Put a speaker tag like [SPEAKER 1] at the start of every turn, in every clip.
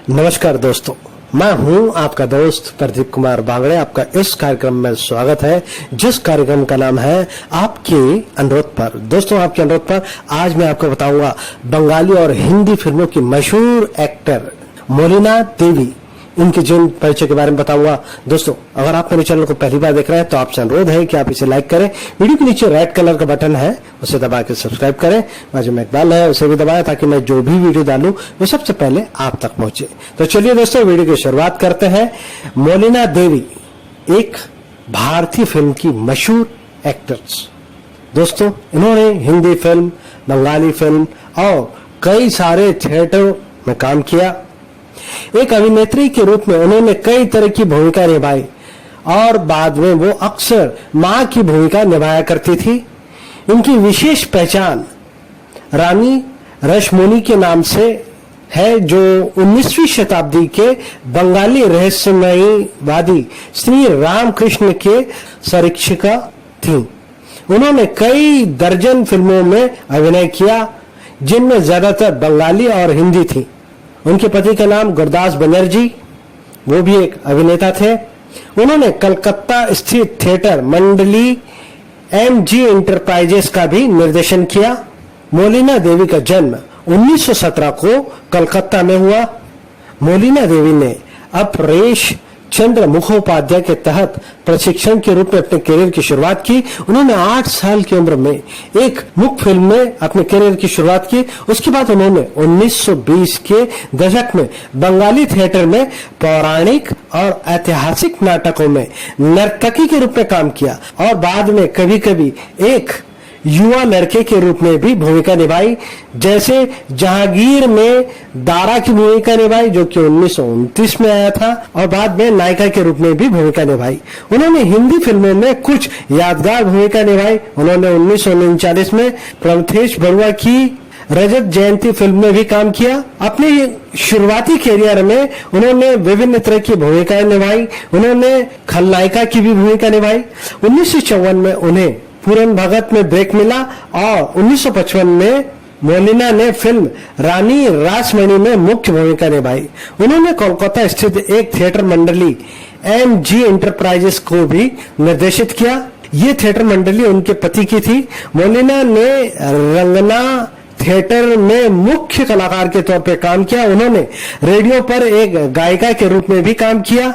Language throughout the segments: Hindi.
[SPEAKER 1] नमस्कार दोस्तों, मैं हूं आपका दोस्त प्रदीप कुमार बांगड़े। आपका इस कार्यक्रम में स्वागत है, जिस कार्यक्रम का नाम है आपके अनुरोध पर। दोस्तों, आपके अनुरोध पर आज मैं आपको बताऊंगा बंगाली और हिंदी फिल्मों की मशहूर एक्टर मोलिना देवी, इनके जीवन परिचय के बारे में बताऊंगा। दोस्तों, अगर आप मेरे चैनल को पहली बार देख रहे हैं तो आपसे अनुरोध है कि आप इसे लाइक करें। वीडियो के नीचे रेड कलर का बटन है, उसे दबा के सब्सक्राइब करें। जो मैकबेल है उसे भी दबाएं ताकि मैं जो भी वीडियो डालूं वो सबसे पहले आप तक पहुंचे। तो चलिए दोस्तों, वीडियो की शुरुआत करते हैं। मोलिना देवी एक भारतीय फिल्म की मशहूर एक्ट्रेस। दोस्तों, इन्होंने हिंदी फिल्म, बंगाली फिल्म और कई सारे थिएटर में काम किया। एक अभिनेत्री के रूप में उन्होंने कई तरह की भूमिका निभाई और बाद में वो अक्सर मां की भूमिका निभाया करती थी। इनकी विशेष पहचान रानी रसमोनी के नाम से है, जो 19वीं शताब्दी के बंगाली रहस्यमयवादी श्री रामकृष्ण के सरीक्षिका थी। उन्होंने कई दर्जन फिल्मों में अभिनय किया, जिनमें ज्यादातर बंगाली और हिंदी थी। उनके पति का नाम गुरदास बनर्जी, वो भी एक अभिनेता थे। उन्होंने कलकत्ता स्थित थिएटर मंडली MG एंटरप्राइजेस का भी निर्देशन किया। मोलिना देवी का जन्म 1917 को कलकत्ता में हुआ। मोलिना देवी ने अपरेश चंद्र मुखोपाध्याय के तहत प्रशिक्षण के रूप में अपने करियर की शुरुआत की। उन्होंने 8 साल की उम्र में एक मुख्य फिल्म में अपने करियर की शुरुआत की। उसके बाद उन्होंने 1920 के दशक में बंगाली थिएटर में पौराणिक और ऐतिहासिक नाटकों में नर्तकी के रूप में काम किया और बाद में कभी कभी एक युवा लड़के के रूप में भी भूमिका निभाई, जैसे जहांगीर में दारा की भूमिका निभाई, जो कि 1929 में आया था, और बाद में नायिका के रूप में भी भूमिका निभाई। उन्होंने हिंदी फिल्मों में कुछ यादगार भूमिका निभाई। उन्होंने 1939 में प्रमथेश बरुआ की रजत जयंती फिल्म में भी काम किया। अपने शुरुआती करियर में उन्होंने विभिन्न तरह की भूमिकाएं निभाई। उन्होंने खलनायिका की भी भूमिका निभाई। 1954 में उन्हें पूरन भगत में ब्रेक मिला और 1955 में मोलिना ने फिल्म रानी रासमणी में मुख्य भूमिका निभाई। उन्होंने कोलकाता स्थित एक थिएटर मंडली MG एंटरप्राइजेस को भी निर्देशित किया। ये थिएटर मंडली उनके पति की थी। मोलिना ने रंगना थिएटर में मुख्य कलाकार के तौर पर काम किया। उन्होंने रेडियो पर एक गायिका के रूप में भी काम किया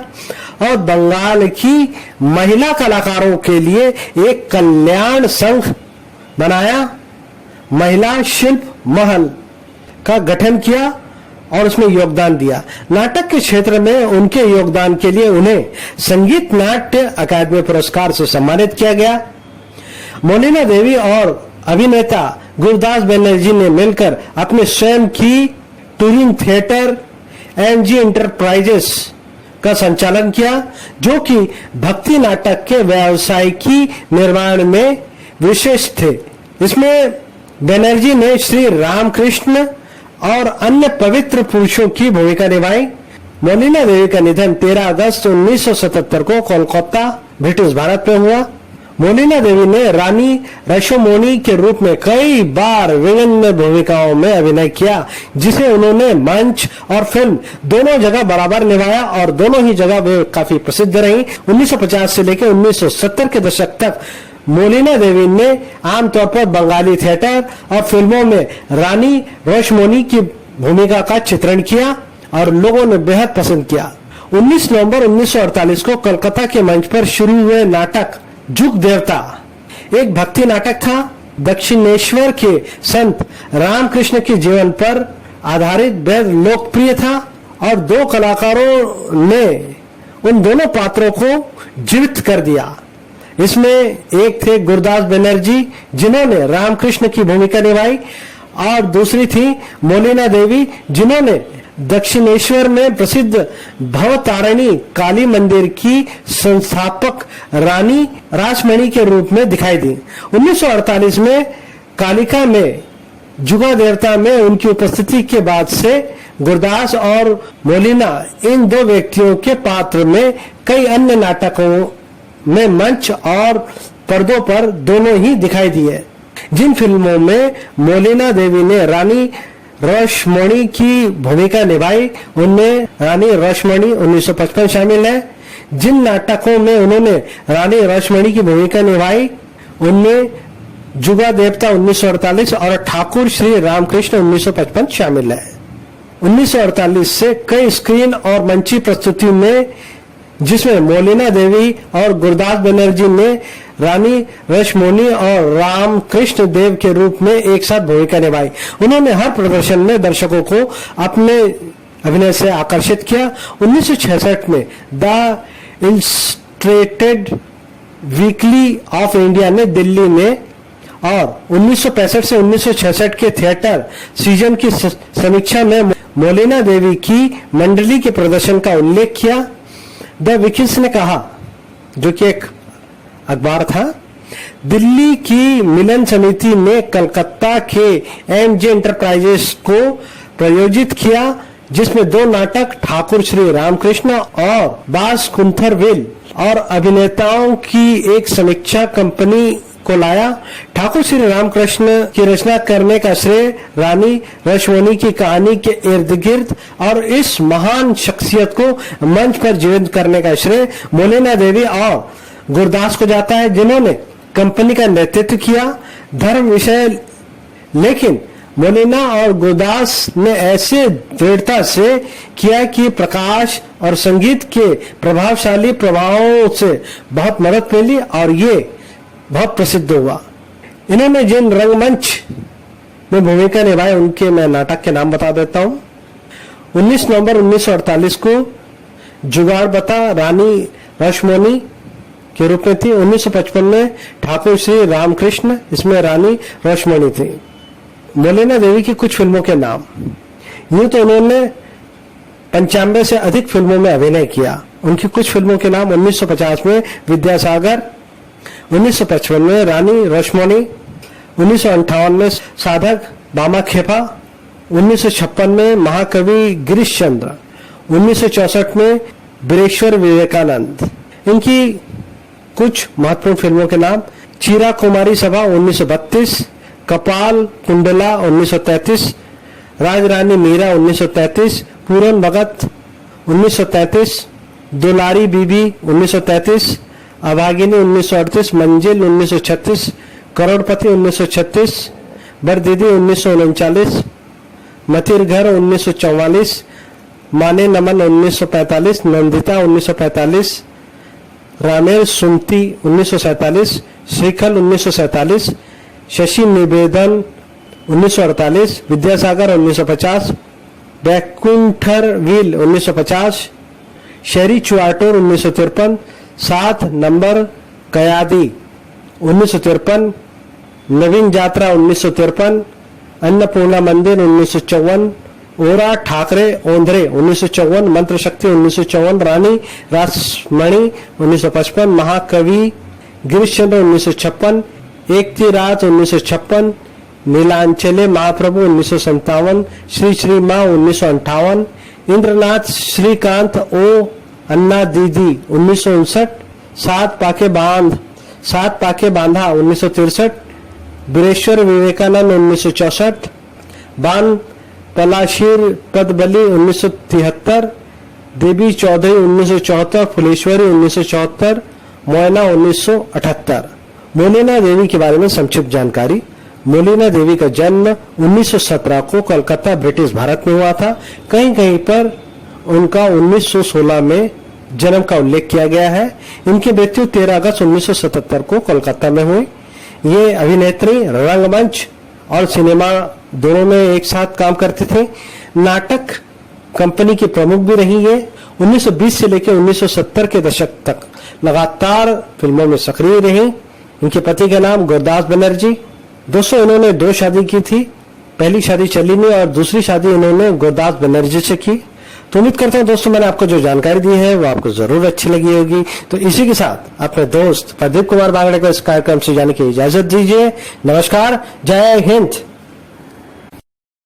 [SPEAKER 1] और बंगाल की महिला कलाकारों के लिए एक कल्याण संघ बनाया, महिला शिल्प महल का गठन किया और उसमें योगदान दिया। नाटक के क्षेत्र में उनके योगदान के लिए उन्हें संगीत नाट्य अकादमी पुरस्कार से सम्मानित किया गया। मोलिना देवी और अभिनेता गुरदास बनर्जी ने मिलकर अपने स्वयं की टूरिंग थिएटर MG एंटरप्राइजेस का संचालन किया, जो कि भक्ति नाटक के व्यावसायिकी निर्माण में विशेष थे। इसमें बनर्जी ने श्री रामकृष्ण और अन्य पवित्र पुरुषों की भूमिका निभाई। मोलिना देवी का निधन 13 अगस्त 1977 को कोलकाता, ब्रिटिश भारत में हुआ। मोलिना देवी ने रानी रसमोनी के रूप में कई बार विभिन्न भूमिकाओं में अभिनय किया, जिसे उन्होंने मंच और फिल्म दोनों जगह बराबर निभाया और दोनों ही जगह वे काफी प्रसिद्ध रही। 1950 से लेकर 1970 के दशक तक मोलिना देवी ने आमतौर पर बंगाली थिएटर और फिल्मों में रानी रसमोनी की भूमिका का चित्रण किया और लोगों ने बेहद पसंद किया। 19 नवंबर 1948 को कलकत्ता के मंच पर शुरू हुए नाटक जुग देवता एक भक्ति नाटक था। दक्षिणेश्वर के संत रामकृष्ण के जीवन पर आधारित बेहद लोकप्रिय था और 2 कलाकारों ने उन दोनों पात्रों को जीवित कर दिया। इसमें एक थे गुरदास बनर्जी, जिन्होंने रामकृष्ण की भूमिका निभाई, और दूसरी थी मोलिना देवी, जिन्होंने दक्षिणेश्वर में प्रसिद्ध भवतारिणी काली मंदिर की संस्थापक रानी रासमणी के रूप में दिखाई दी। 1948 में कालिका में जुगा देवता में उनकी उपस्थिति के बाद से गुरदास और मोलिना इन 2 व्यक्तियों के पात्र में कई अन्य नाटकों में मंच और पर्दों पर दोनों ही दिखाई दिए। जिन फिल्मों में मोलिना देवी ने रानी रश्मणी की भूमिका निभाई, उनमें रानी रश्मणी 1955 शामिल है। जिन नाटकों में उन्होंने रानी रश्मणी की भूमिका निभाई उनमें जुगा देवता 1948 और ठाकुर श्री रामकृष्ण 1955 शामिल है। 1948 से कई स्क्रीन और मंची प्रस्तुति में, जिसमें मोलिना देवी और गुरदास बनर्जी ने रानी रश्मोनी और रामकृष्ण देव के रूप में एक साथ भूमिका निभाई। उन्होंने हर प्रदर्शन में दर्शकों को अपने अभिनय से आकर्षित किया। 1966 में the illustrated weekly off India ने दिल्ली में और 1965 से 1966 के थिएटर सीजन की समीक्षा में मोलिना देवी की मंडली के प्रदर्शन का उल्लेख किया। द विकिल्स ने कहा, जो कि एक अखबार था, दिल्ली की मिलन समिति ने कलकत्ता के एमजे एंटरप्राइजेस को प्रायोजित किया, जिसमें 2 नाटक ठाकुर श्री रामकृष्ण और बास कुंथरविल और अभिनेताओं की एक समीक्षा कंपनी को लाया। ठाकुर श्री रामकृष्ण की रचना करने का श्रेय रानी रश्मोनी की कहानी के इर्द गिर्द और इस महान शख्सियत को मंच पर जीवित करने का श्रेय मोलिना देवी और गुरदास को जाता है, जिन्होंने कंपनी का नेतृत्व किया। धर्म विषय, लेकिन मोलिना और गुरदास ने ऐसे दृढ़ता से किया कि प्रकाश और संगीत के प्रभावशाली प्रभावों से बहुत मदद मिली और ये बहुत प्रसिद्ध हुआ। इन्होंने जिन रंगमंच में भूमिका निभाई उनके मैं नाटक के नाम बता देता हूं। 19 नवंबर 1948 को जुगाड़ बता रानी रश्मोनी के रूप में थी। 1955 में ठाकुर श्री रामकृष्ण, इसमें रानी रश्मोनी थी। मोलिना देवी की कुछ फिल्मों के नाम, यूं तो उन्होंने 95 से अधिक फिल्मों में अभिनय किया। उनकी कुछ फिल्मों के नाम: 1950 में विद्यासागर, 1955 में रानी रश्मोनी, 1958 में साधक बामा खेपा, 1956 में महाकवि गिरीश चंद्र, 1964 में बीरेश्वर विवेकानंद। इनकी कुछ महत्वपूर्ण फिल्मों के नाम: चीरा कुमारी सभा 1932, कपाल कुंडला 1933, राजरानी मीरा 1933, पूरन भगत 1933, दुलारी बीबी 1933, अभागिनी 1938, मंजिल 1936, करोड़पति 1936, बरदीदी 1939, मतिर घर 1944, माने नमन 1945, नंदिता 1945, रामेर सुमती 1947, श्रीखल 1947, शशि निवेदन 1948, विद्यासागर 1950, बैकुंठरविल 1950, शहरी चुआटोर 1953, 7 नंबर कयादी 1953, नवीन यात्रा 1953, अन्नपूर्णा मंदिर 1954, ओरा ठाकरे ओंधरे 1954, मंत्र शक्ति 1954, रानी रासमणी 1955, महाकवि गिरीश चंद्र 1956, एक थी रात 1956, नीलांचले महाप्रभु 1957, श्री श्री माँ 1958, इंद्रनाथ श्रीकांत ओ अन्ना दीदी 1959, सात पाके बांधा 1963, बीरेश्वर विवेकानंद 1964, बान पलाशीर पदबली 1973, देवी चौधरी 1974, फुलेश्वरी 1974, मोयना 1978। मोलिना देवी के बारे में संक्षिप्त जानकारी। मोलिना देवी का जन्म 1917 को कलकत्ता ब्रिटिश भारत में हुआ था। कहीं कहीं पर उनका 1916 में जन्म का उल्लेख किया गया है। इनकी मृत्यु 13 अगस्त 1977 को कोलकाता में हुई। ये अभिनेत्री रंगमंच और सिनेमा दोनों में एक साथ काम करते थे। नाटक कंपनी की प्रमुख भी रही है। 1920 से लेकर 1970 के दशक तक लगातार फिल्मों में सक्रिय रही। इनके पति का नाम गुरदास बनर्जी। दोस्तों, इन्होंने 2 शादी की थी। पहली शादी चली नहीं और दूसरी शादी इन्होंने गुरदास बनर्जी से की। तो उम्मीद करता हूं दोस्तों मैंने आपको जो जानकारी दी है वो आपको जरूर अच्छी लगी होगी। तो इसी के साथ अपने दोस्त प्रदीप कुमार बांगड़े को इस कार्यक्रम से जाने की इजाजत दीजिए। नमस्कार, जय हिंद।